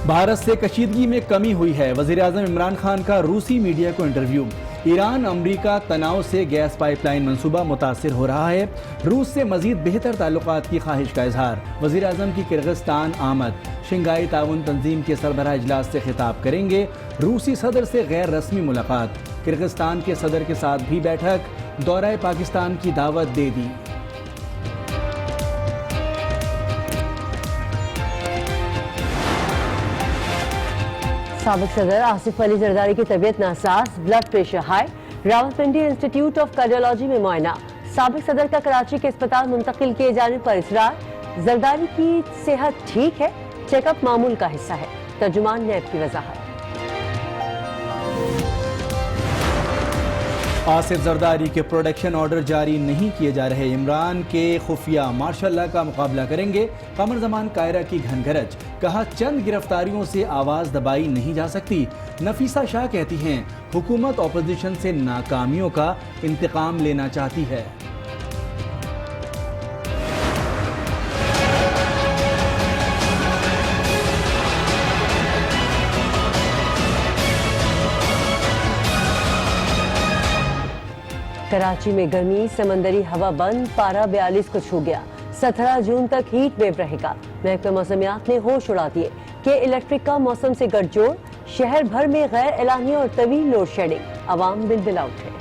भारत से कशीदगी में कमी हुई है। वज़ीर आज़म इमरान खान का रूसी मीडिया को इंटरव्यू। ईरान अमरीका तनाव से गैस पाइपलाइन मंसूबा मुतासिर हो रहा है। रूस से मजीद बेहतर ताल्लुकात की ख्वाहिश का इजहार। वज़ीर आज़म की किर्गिस्तान आमद। शंघाई ताउन तंजीम के सरबराह इजलास से खिताब करेंगे। रूसी सदर से गैर रस्मी मुलाकात। किर्गिस्तान के सदर के साथ भी बैठक। दौरा पाकिस्तान की दावत दे दी। साबिक सदर आसिफ अली जरदारी की तबीयत NASA's, blood pressure high. Rawalpindi institute of cardiology में मुआयना। साबिक सदर का कराची के अस्पताल मुंतकिल किए जाने पर इसरार। जरदारी की सेहत ठीक है, चेकअप मामूल का हिस्सा है। तर्जुमान नैब की वजाहत। आसिफ जरदारी के प्रोडक्शन ऑर्डर जारी नहीं किए जा रहे। इमरान के खुफिया मार्शल का मुकाबला करेंगे। कमर जमान कायरा की घनघरज। कहा चंद गिरफ्तारियों से आवाज दबाई नहीं जा सकती। नफीसा शाह कहती हैं हुकूमत अपोजिशन से नाकामियों का इंतकाम लेना चाहती है। कराची में गर्मी, समंदरी हवा बंद, पारा 42 को छू गया। 17 जून तक हीट वेव रहेगा। महकमा मौसमियात ने होश उड़ा दिए कि इलेक्ट्रिक का मौसम से गठजोड़। शहर भर में गैर एलानी और तवील लोड शेडिंग। अवाम बिलबिला उठे।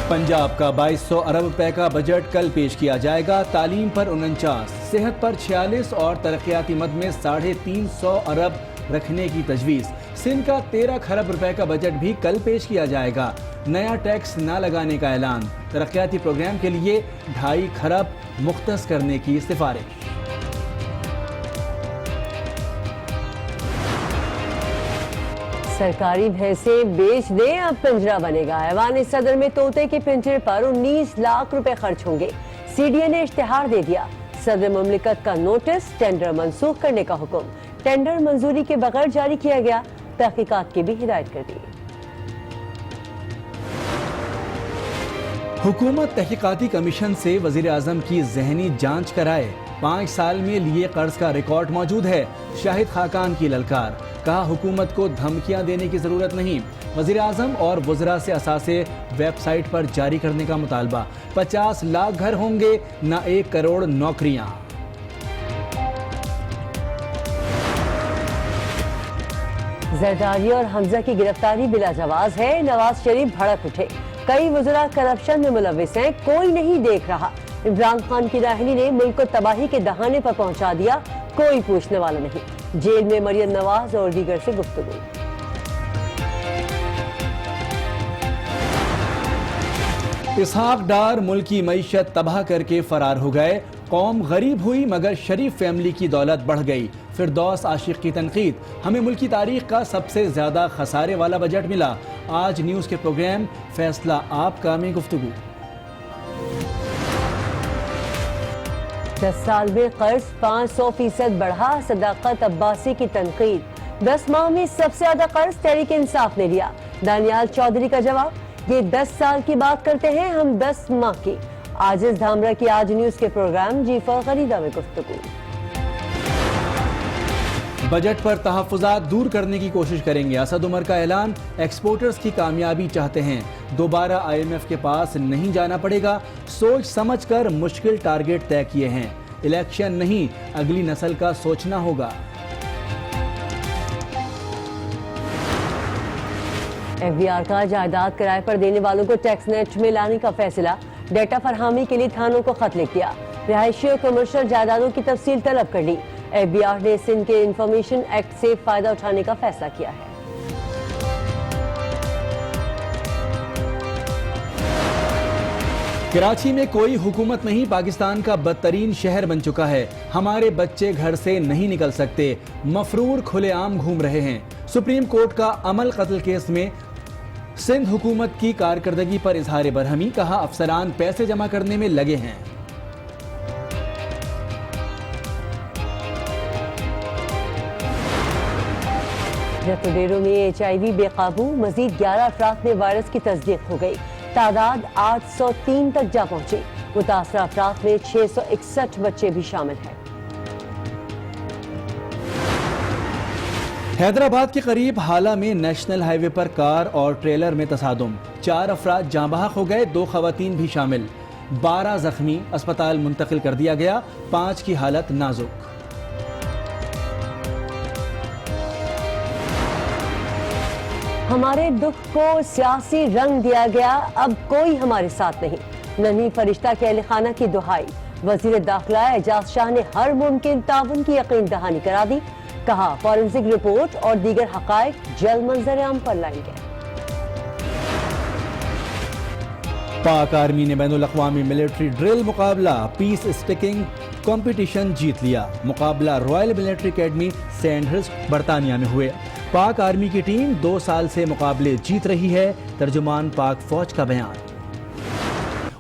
पंजाब का 2200 अरब रुपए का बजट कल पेश किया जाएगा। तालीम पर 49, सेहत पर 46 और तरक्याती मद में 350 अरब रखने की तजवीज़। सिंध का 13 खरब रुपए का बजट भी कल पेश किया जाएगा। नया टैक्स न लगाने का ऐलान। तरक्याती प्रोग्राम के लिए 2.5 खरब मुख्तस करने की सिफारिश। सरकारी भैंसें बेच दें, अब पिंजरा बनेगा। ऐवान सदर में तोते के पिंजरे पर 19 लाख रुपए खर्च होंगे। सीडीए ने इश्तिहार दे दिया। सदर मुमलिकत का नोटिस, टेंडर मंसूख करने का हुक्म। टेंडर मंजूरी के बगैर जारी किया गया। तहकीकात की भी हिदायत कर दी। हुकूमत तहकीकाती कमीशन से वज़ीर आज़म की ज़हनी जांच कराए। 5 साल में लिए कर्ज का रिकॉर्ड मौजूद है। शाहिद खाकान की ललकार। कहा हुकूमत को धमकियां देने की जरूरत नहीं। वज़ीर आज़म और वज़रा से असासे वेबसाइट पर जारी करने का मुतालबा। 50 लाख घर होंगे, न 1 करोड़ नौकरियां। जरदारी और हमजा की गिरफ्तारी बिला जवाज है। नवाज शरीफ भड़क उठे। कई वज़रा करप्शन में मुलविस हैं, कोई नहीं देख रहा। इमरान खान की नाहली ने मुल्क को तबाही के दहाने पर पहुंचा दिया, कोई पूछने वाला नहीं। जेल में मरियम नवाज और दीगर से गुफ्तगू। इसहाक डार मुल्क की मईशत तबाह करके फरार हो गए। कौम गरीब हुई मगर शरीफ फैमिली की दौलत बढ़ गई। फिरदौस आशिक की तनकीद। हमें मुल्क की तारीख का सबसे ज्यादा खसारे वाला बजट मिला। आज न्यूज़ के प्रोग्राम फैसला आपका में गुफ्तगू। 10 साल में कर्ज 500% बढ़ा। सदाकत अब्बासी की तनकीद। 10 माह में सबसे ज्यादा कर्ज तहरीक इंसाफ ने लिया। दानियाल चौधरी का जवाब, ये 10 साल की बात करते हैं, हम 10 माह की। आजिज धामरा की आज न्यूज़ के प्रोग्राम जीफा खरीदा में गुफ्तगू। बजट पर तहफ़्फ़ुज़ात दूर करने की कोशिश करेंगे। असद उमर का ऐलान। एक्सपोर्टर्स की कामयाबी चाहते हैं, दोबारा IMF के पास नहीं जाना पड़ेगा। सोच समझ कर मुश्किल टारगेट तय किए हैं। इलेक्शन नहीं, अगली नस्ल का सोचना होगा। FBR का जायदाद किराए पर देने वालों को टैक्स नेट में लाने का फैसला। डेटा फरहामी के लिए थानों को खत लिख दिया। रिहायशी और कमर्शियल जायदादों की तफसील तलब कर ली। FBR ने सिंध के इंफॉर्मेशन एक्ट से फायदा उठाने का फैसला किया है। कराची में कोई हुकूमत नहीं, पाकिस्तान का बदतरीन शहर बन चुका है। हमारे बच्चे घर से नहीं निकल सकते। मफरूर खुलेआम घूम रहे हैं। सुप्रीम कोर्ट का अमल कत्ल केस में सिंध हुकूमत की कारकर्दगी पर इजहार बरहमी। कहा अफसरान पैसे जमा करने में लगे हैं। जतोडेरो में HIV बेकाबू। मजीद 11 अफराद में वायरस की तस्दीक हो गई। तादाद 803 तक जा पहुंची। मुतासर अफराद में 661 बच्चे भी शामिल हैं। हैदराबाद के करीब हाला में नेशनल हाईवे पर कार और ट्रेलर में तसादुम, 4 अफराद जाँ बहक हो गए, 2 खवातीन भी शामिल, 12 जख्मी, अस्पताल मुंतकिल कर दिया गया, 5 की हालत नाजुक। हमारे दुख को सियासी रंग दिया गया, अब कोई हमारे साथ नहीं, नन्ही फरिश्ता के अहल खाना की दुहाई। वजीर दाखिला एजाज शाह ने हर मुमकिन ताउन की यकीन दहानी करा दी, कहा फॉरेंसिक रिपोर्ट और दीगर हकायक जल्द मंजर आम पर लाएंगे। पाक आर्मी ने बैनुल अक़वामी मिलिट्री ड्रिल मुकाबला पीस स्टिकिंग कंपटीशन जीत लिया। मुकाबला रॉयल मिलिट्री एकेडमी सैंडहर्स्ट बरतानिया में हुए। पाक आर्मी की टीम 2 साल से मुकाबले जीत रही है। तर्जुमान पाक फौज का बयान।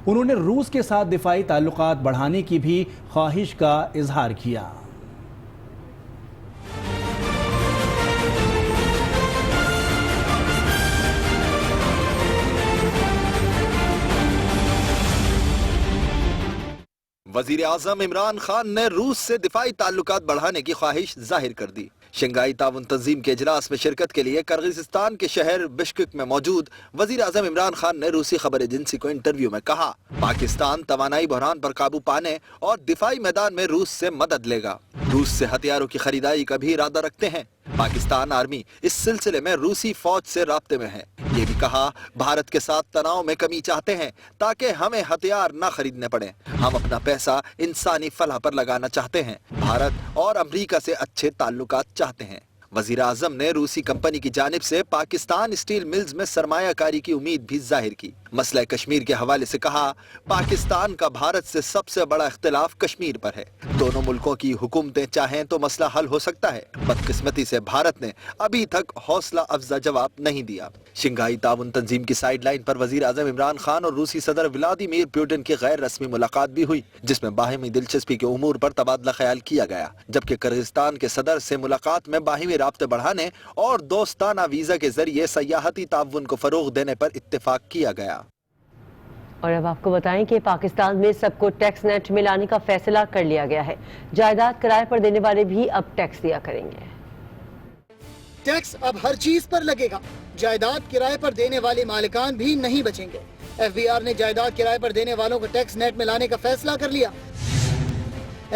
उन्होंने रूस के साथ दिफाई ताल्लुकात बढ़ाने की भी ख्वाहिश का इजहार किया। वजीर आज़म इमरान खान ने रूस से दिफाई ताल्लुकात बढ़ाने की ख्वाहिश जाहिर कर दी। शंघाई ताउन तंजीम के इजलास में शिरकत के लिए किर्गिस्तान के शहर बिश्केक में मौजूद वजीर आज़म इमरान खान ने रूसी खबर एजेंसी को इंटरव्यू में कहा, पाकिस्तान तवानाई बहरान पर काबू पाने और दिफाई मैदान में रूस से मदद लेगा। रूस से हथियारों की खरीदारी का भी इरादा रखते हैं। पाकिस्तान आर्मी इस सिलसिले में रूसी फौज से राब्ते में है। ये भी कहा, भारत के साथ तनाव में कमी चाहते हैं ताकि हमें हथियार न खरीदने पड़े। हम अपना पैसा इंसानी फलाह पर लगाना चाहते हैं। भारत और अमेरिका से अच्छे ताल्लुकात चाहते हैं। वजीर आज़म ने रूसी कंपनी की जानिब से पाकिस्तान स्टील मिल्स में सरमायाकारी की उम्मीद भी जाहिर की। मसला कश्मीर के हवाले से कहा, पाकिस्तान का भारत से सबसे बड़ा इख्तिलाफ कश्मीर पर है। दोनों मुल्कों की हुकूमतें चाहें तो मसला हल हो सकता है। बदकिस्मती से भारत ने अभी तक हौसला अफजा जवाब नहीं दिया। शंघाई ताउन तंजीम की साइड लाइन पर वजीर आज़म इमरान खान और रूसी सदर व्लादिमीर पुतिन की गैर रस्मी मुलाकात भी हुई, जिसमें बाहिमी दिलचस्पी के उमूर पर तबादला ख्याल किया गया। जबकि किर्गिस्तान के सदर से मुलाकात में बाहिमी राब्ते बढ़ाने और दोस्ताना वीजा के जरिए सयाहती ताउन को फरोग देने पर इत्तेफाक किया गया। और अब आपको बताएं कि पाकिस्तान में सबको टैक्स नेट में लाने का फैसला कर लिया गया है। जायदाद किराए पर देने वाले भी अब टैक्स दिया करेंगे। टैक्स अब हर चीज पर लगेगा। जायदाद किराए पर देने वाले मालिकान भी नहीं बचेंगे। FBR ने जायदाद किराए पर देने वालों को टैक्स नेट में लाने का फैसला कर लिया।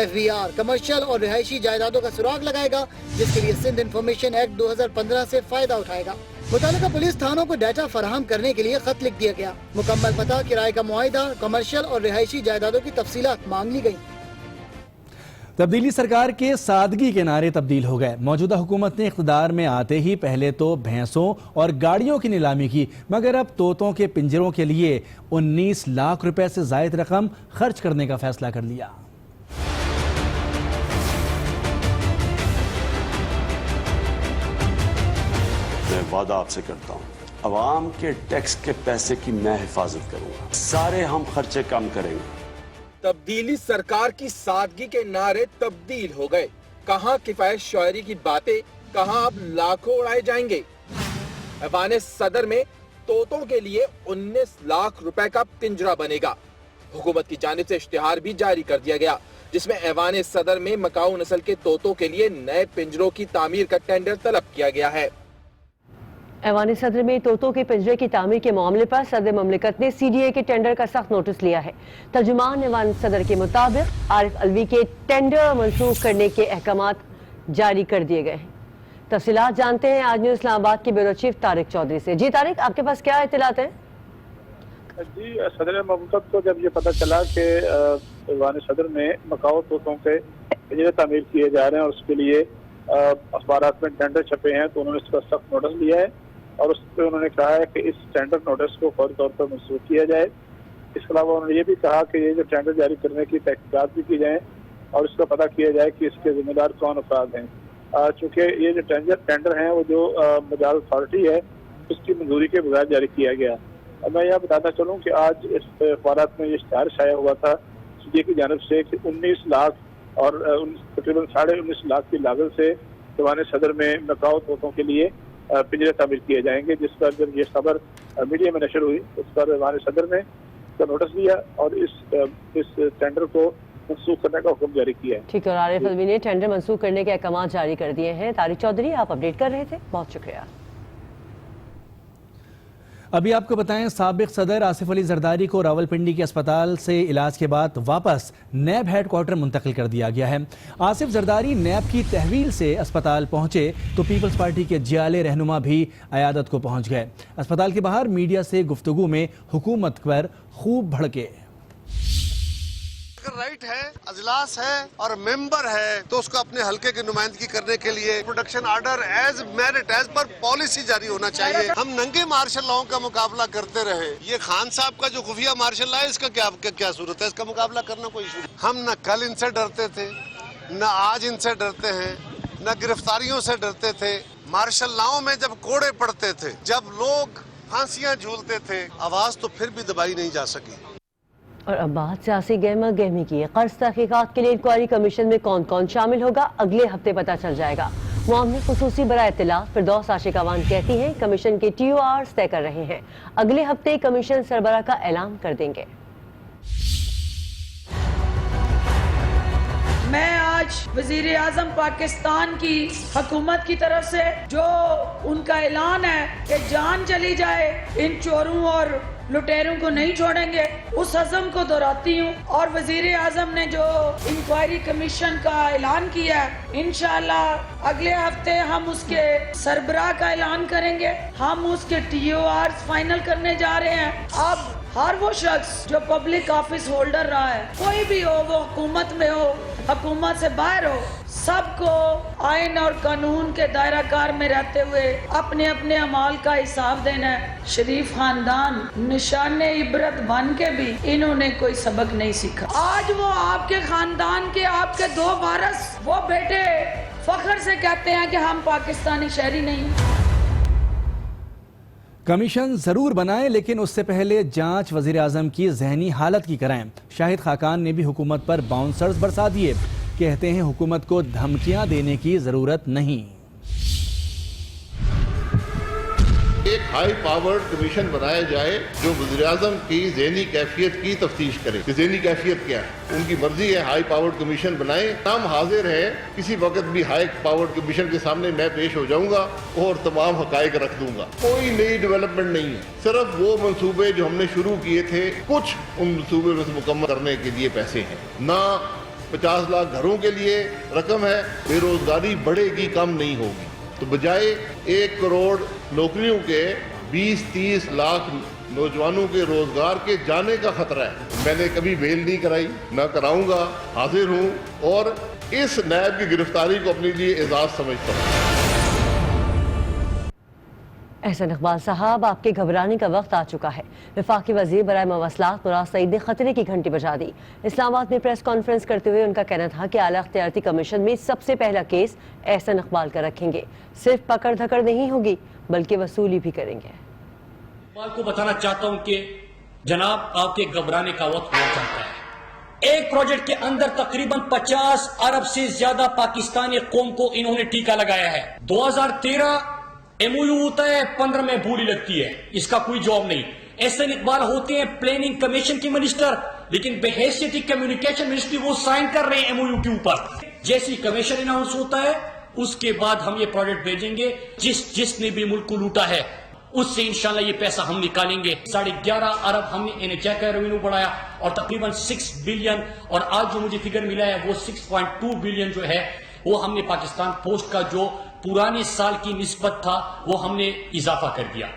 FBR कमर्शियल और रिहायशी जायदादों का सुराग लगाएगा, जिसके लिए सिंध इंफॉर्मेशन एक्ट 2015 से फायदा उठाएगा। मुतालिका पुलिस थानों को डाटा फराहम करने के लिए खत लिख दिया गया। मुकम्मल पता, किराए का मुआहिदा, कमर्शियल और रिहायशी जायदादों की तफसीलात मांग ली गई। तब्दीली सरकार के सादगी के नारे तब्दील हो गए। मौजूदा हुकूमत ने इख्तिदार में आते ही पहले तो भैंसों और गाड़ियों की नीलामी की, मगर अब तोतों के पिंजरों के लिए 19 लाख रुपए से जायद रकम खर्च करने का फैसला कर लिया। मैं वादा आपसे करता हूँ, अवाम के टैक्स के पैसे की मैं हिफाजत करूंगा। सारे हम खर्चे कम करेंगे। तब्दीली सरकार की सादगी के नारे तब्दील हो गए। कहां किफायत शायरी की बातें, कहां अब लाखों उड़ाए जाएंगे। ऐवान सदर में तोतों के लिए 19 लाख रुपए का पिंजरा बनेगा। हुकूमत की जानिब से इश्तिहार भी जारी कर दिया गया, जिसमें ऐवान सदर में मकाऊ नस्ल के तोतों के लिए नए पिंजरों की तामीर का टेंडर तलब किया गया है। ऐवान सदर में तोतों के पिंजरे की तामीर के मामले पर सदर ममलिकत ने CDA के टेंडर का सख्त नोटिस लिया है। तर्जुमान ऐवान सदर के मुताबिक आरिफ अलवी के टेंडर मंसूख करने के अहकामात जारी कर दिए गए हैं। तफसीलात जानते हैं आज न्यूज़ इस्लामाबाद के ब्यूरो चीफ तारिक चौधरी से। जी तारिक, आपके पास क्या इत्तलात हैं? जी, सदर ममलिकत को जब ये पता चला कि ऐवान सदर में मकाऊ तोतों के पिंजरे तामीर किए जा रहे हैं और उसके लिए अखबारात में टेंडर छपे हैं, तो उन्होंने इसका सख्त नोटिस लिया है और उस पर उन्होंने कहा है कि इस टेंडर नोटिस को फौरी तौर पर मंसूख किया जाए। इसके अलावा उन्होंने ये भी कहा कि ये जो टेंडर जारी करने की तहकीकात भी की जाए और इसका पता किया जाए कि इसके जिम्मेदार कौन अफराद हैं। चूँकि ये जो टेंडर हैं वो जो मजाज अथॉरिटी है उसकी मंजूरी के बगैर जारी किया गया। और मैं यह बताना चलूँ कि आज इस अखबारात में ये इश्तिहार शाया हुआ था CDA की जानिब से कि 19 लाख और तकरीबन 19.5 लाख की लागत से ऐवान सदर में मकाऊ तोतों के लिए पिंजरे तामीर किए जाएंगे। जिस पर जब ये खबर मीडिया में नशर हुई, उस पर ऐवान सदर ने का नोटिस दिया और इस टेंडर को मनसूख करने का हुक्म जारी किया है। ठीक है, और आरिफ अलवी ने टेंडर मनसूख करने के अहकाम जारी कर दिए हैं। तारिक चौधरी, आप अपडेट कर रहे थे, बहुत शुक्रिया। अभी आपको बताएं, साबिक सदर आसिफ अली जरदारी को रावलपिंडी के अस्पताल से इलाज के बाद वापस नैब हेडक्वार्टर मुंतकिल कर दिया गया है। आसिफ जरदारी नैब की तहवील से अस्पताल पहुंचे तो पीपल्स पार्टी के जियाले रहनुमा भी अयादत को पहुंच गए। अस्पताल के बाहर मीडिया से गुफ्तगू में हुकूमत पर खूब भड़के। राइट है, अजलास है और मेंबर है तो उसको अपने हलके की नुमाइंदगी करने के लिए protection order as merit as per policy जारी होना चाहिए। हम नंगे मार्शल लॉ का मुकाबला करते रहे, ये खान साहब का जो खुफिया मार्शल लॉ है इसका क्या सूरत है? इसका मुकाबला करना कोई इशू नहीं। हम न कल इनसे डरते थे, न आज इनसे डरते हैं, न गिरफ्तारियों से डरते थे। मार्शल लॉ में जब कोड़े पड़ते थे, जब लोग फांसियां झूलते थे, आवाज तो फिर भी दबाई नहीं जा सकी। और अब बात सियासी गहमा गहमी की है। कर्ज तहकीकात के लिए इंक्वायरी कमीशन में कौन कौन शामिल होगा, अगले हफ्ते पता चल जाएगा। मामले खुसूसी बराए इत्तला फिरदौस आशिक अवान कहती हैं कमीशन के TORs तय कर रहे हैं, अगले हफ्ते कमीशन सरबराह का ऐलान कर देंगे। मैं आज वजीर आजम पाकिस्तान की हुकूमत की तरफ से जो उनका ऐलान है कि जान चली जाए, इन चोरों और लुटेरों को नहीं छोड़ेंगे, उस अज़म को दोहराती हूँ। और वजीर आजम ने जो इंक्वायरी कमीशन का ऐलान किया है, इंशाअल्लाह अगले हफ्ते हम उसके सरबराह का ऐलान करेंगे। हम उसके TORs फाइनल करने जा रहे हैं। अब हर वो शख्स जो पब्लिक ऑफिस होल्डर रहा है, कोई भी हो, वो हुकूमत में हो, हुकूमत से बाहर हो, सबको आइन और कानून के दायरा कार में रहते हुए अपने अपने अमाल का हिसाब देना है। शरीफ खानदान निशाने इबरत बन के भी इन्होंने कोई सबक नहीं सीखा। आज वो आपके खानदान के आपके 2 वारस वो बेटे फख्र से कहते हैं कि हम पाकिस्तानी शहरी नहीं। कमीशन जरूर बनाएं, लेकिन उससे पहले जांच वजीर आजम की जहनी हालत की कराएं। शाहिद खाकान ने भी हुकूमत पर बाउंसर्स बरसा दिए, कहते हैं हुकूमत को धमकियां देने की जरूरत नहीं। एक हाई पावर्ड कमीशन बनाया जाए जो वज़ीर-ए-आज़म की ज़हनी कैफियत की तफ्तीश करे कि ज़हनी कैफियत क्या है। उनकी मर्जी है, हाई पावर्ड कमीशन बनाए। नाम हाजिर है, किसी वक्त भी हाई पावर्ड कमीशन के सामने मैं पेश हो जाऊंगा और तमाम हकायक रख दूंगा। कोई नई डेवलपमेंट नहीं है, सिर्फ वो मंसूबे जो हमने शुरू किए थे, कुछ उन मंसूबे में से मुकम्मल करने के लिए पैसे हैं। ना 50 लाख घरों के लिए रकम है, बेरोजगारी बढ़ेगी, कम नहीं होगी। तो बजाय 1 करोड़ नौकरियों के 20-30 लाख नौजवानों के रोजगार के जाने का खतरा है। मैंने कभी बेल नहीं कराई, ना कराऊंगा, हाजिर हूं और इस नैब की गिरफ्तारी को अपने लिए एजाज समझता हूं। एहसन इकबाल साहब, आपके घबराने का वक्त आ चुका है। वफाकी वजीर बराए मवासलात मुराद सईद ने खतरे की घंटी बजा दी। इस्लामाबाद में प्रेस कॉन्फ्रेंस करते हुए उनका कहना था कि आला इख्तियारती कमीशन में सबसे पहला केस एहसन इकबाल का रखेंगे। सिर्फ पकड़ धकड़ नहीं होगी बल्कि वसूली भी करेंगे। इकबाल को बताना चाहता हूं कि जनाब आपके घबराने का वक्त हुआ चाहता है। एक प्रोजेक्ट के अंदर तकरीबन 50 अरब से ज्यादा पाकिस्तानी कौम को इन्होंने टीका लगाया है। 2013 MOU होता है, 15 में भूली लगती है, इसका कोई जवाब नहीं। एहसन इकबाल होते हैं प्लानिंग कमीशन के मिनिस्टर, लेकिन बेहैसियत कम्युनिकेशन मिनिस्ट्री वो साइन कर रहे हैं MOU के ऊपर। जैसी कमीशन अनाउंस होता है उसके बाद हम ये प्रोजेक्ट भेजेंगे। जिसने भी मुल्क को लूटा है उससे इंशाल्लाह ये पैसा हम निकालेंगे। 11.5 अरब हमने NHI का रेवेन्यू बढ़ाया और तकरीबन 6 बिलियन, और आज जो मुझे फिगर मिला है वो 6.2 बिलियन जो है वो हमने पाकिस्तान पोस्ट का जो पुराने साल की निस्बत था वो हमने इजाफा कर दिया।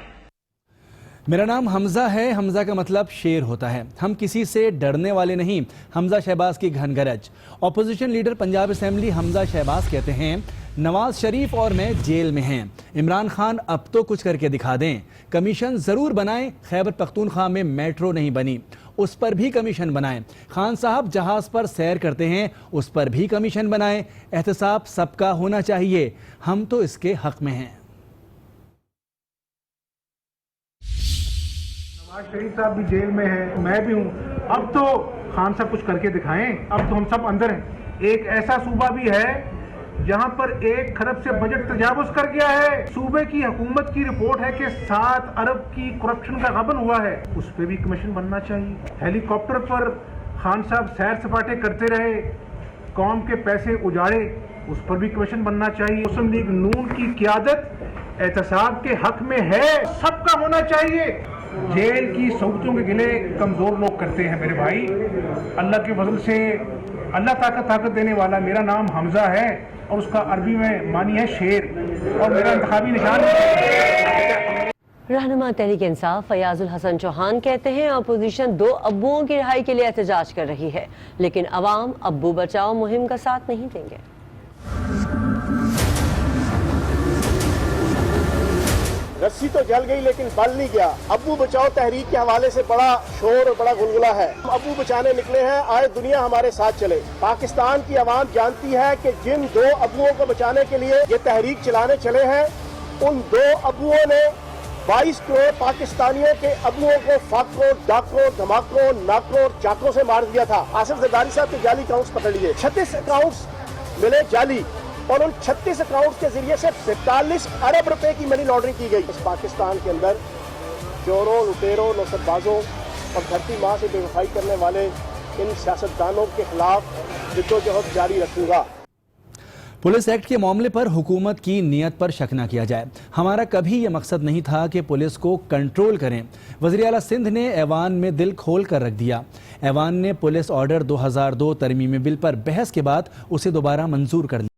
मेरा नाम हमजा है, हमजा का मतलब शेर होता है। हम किसी से डरने वाले नहीं। हमजा शहबाज की घनगरज। Opposition leader Punjab assembly Hamza Shahbaz कहते हैं नवाज शरीफ और मैं जेल में हैं, इमरान खान अब तो कुछ करके दिखा दें। कमीशन जरूर बनाएं। खैबर पख्तूनख्वा में मेट्रो नहीं बनी, उस पर भी कमीशन बनाएं। खान साहब जहाज पर सैर करते हैं, उस पर भी कमीशन बनाएं। एहतसाब सबका होना चाहिए, हम तो इसके हक में हैं। नवाज शरीफ साहब भी जेल में है, मैं भी हूँ। अब तो खान साहब कुछ करके दिखाएं। अब तो हम सब अंदर हैं। एक ऐसा सूबा भी है जहां पर 1 खरब से बजट तजावुज कर गया है। सूबे की हुकूमत की रिपोर्ट है कि 7 अरब की करप्शन का गबन हुआ है, उस पर भी कमीशन बनना चाहिए। हेलीकॉप्टर पर खान साहब सैर सपाटे करते रहे, कौम के पैसे उजाड़े, उस पर भी कमीशन बनना चाहिए। मुस्लिम लीग नून की क़यादत एहतसाब के हक में है, सबका होना चाहिए। जेल की सहूलतों के गिले कमजोर लोग करते हैं मेरे भाई। अल्लाह के फजल से अल्लाह ताकत देने वाला, मेरा नाम हमजा है और उसका अरबी में मानी है शेर, और मेरा इंतखाबी निशान है। रहनुमा तहरीक इंसाफ फयाजुल हसन चौहान कहते हैं अपोजिशन 2 अब्बुओं की रिहाई के लिए एहतजाज कर रही है, लेकिन अवाम अब्बू बचाओ मुहिम का साथ नहीं देंगे। रस्सी तो जल गई लेकिन बल नहीं गया। अब्बू बचाओ तहरीक के हवाले से बड़ा शोर और बड़ा गुलगुला है। हम अब्बू बचाने निकले हैं, आए दुनिया हमारे साथ चले। पाकिस्तान की आवाम जानती है कि जिन 2 अब्बुओं को बचाने के लिए ये तहरीक चलाने चले हैं, उन 2 अब्बुओं ने 22 करोड़ पाकिस्तानियों के अब्बुओं को फाकों, डाकों, धमाकों, नाकों, चाकों से मार दिया था। आसिफ जरदारी साहब के जाली अकाउंट्स पकड़ लिए, 36 अकाउंट्स मिले जाली, और उन 36 अकाउंट के जरिए से 45 अरब रुपए की मनी लॉन्ड्रिंग की गई। इस पाकिस्तान के अंदर चोरों, लुटेरों, नौसतबाजों और धरती माँ से बेवफाई करने वाले इन सियासतदानों के खिलाफ जिद्दोजहद जारी रखूंगा। पुलिस एक्ट के मामले पर हुकूमत की नीयत पर शक न किया जाए। हमारा कभी ये मकसद नहीं था कि पुलिस को कंट्रोल करें। वज़ीर आला सिंध ने ऐवान में दिल खोल कर रख दिया। ऐवान ने पुलिस ऑर्डर 2002 तरमीमी बिल पर बहस के बाद उसे दोबारा मंजूर कर लिया।